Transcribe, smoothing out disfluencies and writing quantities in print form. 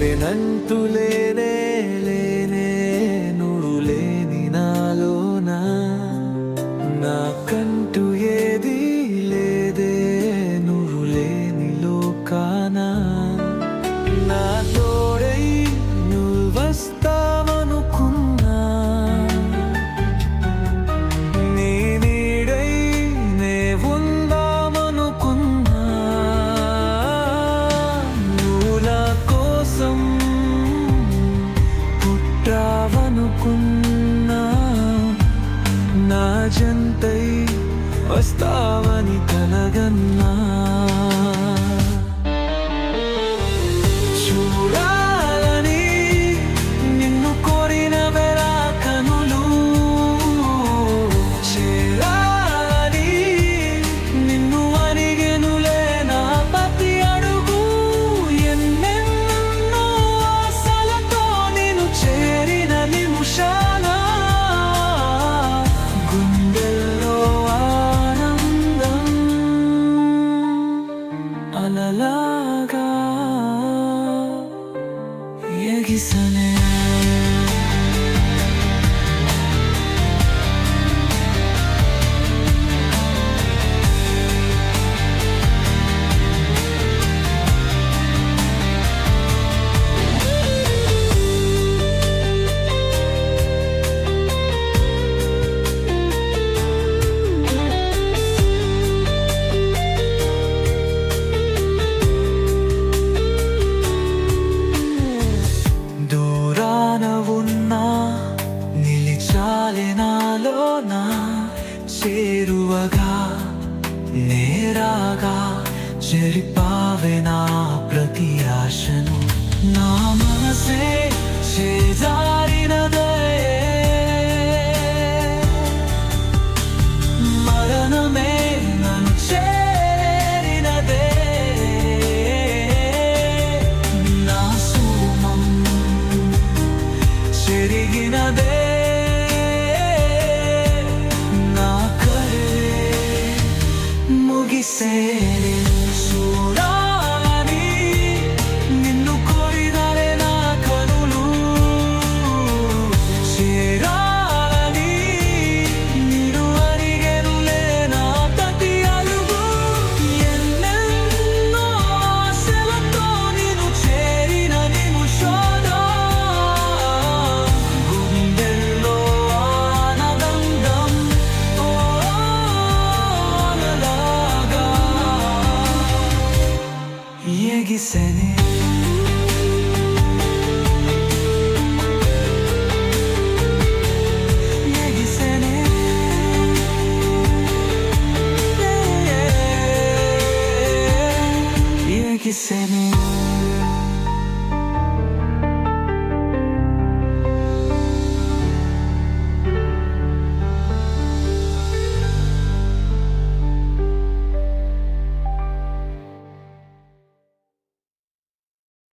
వేరెనంటూ లేనే లేనే నువ్వు లేని నాలోన నాకంటూ ఏది లేదే నువ్వు లేని లోకాన నా తోడై నువ్వు వస్తావనుకున్నా నీ నీడై నే ఉందామనుకున్నా నువ్వు నా కోసం పుట్టావనుకున్నా నా జంటై వస్తావని కలగన్నా చూడాలని నిన్ను కోరిన వేళ కనులు చేరాలని నిన్ను అడిగెనులే నా ప్రతి అడుగు ఎన్నెన్నో ఆశలతో నిన్ను చేరిన నిమిషాన గుండెల్లో ఆనందం అలలాగా ఎగిసనే దూరాన ఉన్నా నిలిచాలే నాలోన చేరువగా నేరాగా చెరిపావే నా ప్రతి ఆశను నా మనసే చేజారినదే మరణమే నన్ను చేరినదే నా సోమం చెరిగినదే నా కలే ముగిసేనే చూడాలని నిన్ను కోరినలే నా కనులు చేరాలని నిన్ను అడిగెనులే నా ప్రతి అడుగు ఎన్నెన్నో ఆశలతో నిన్ను చేరిన నిమిషాన గుండెల్లో ఆనందం అలలాగా ఎగిసెనే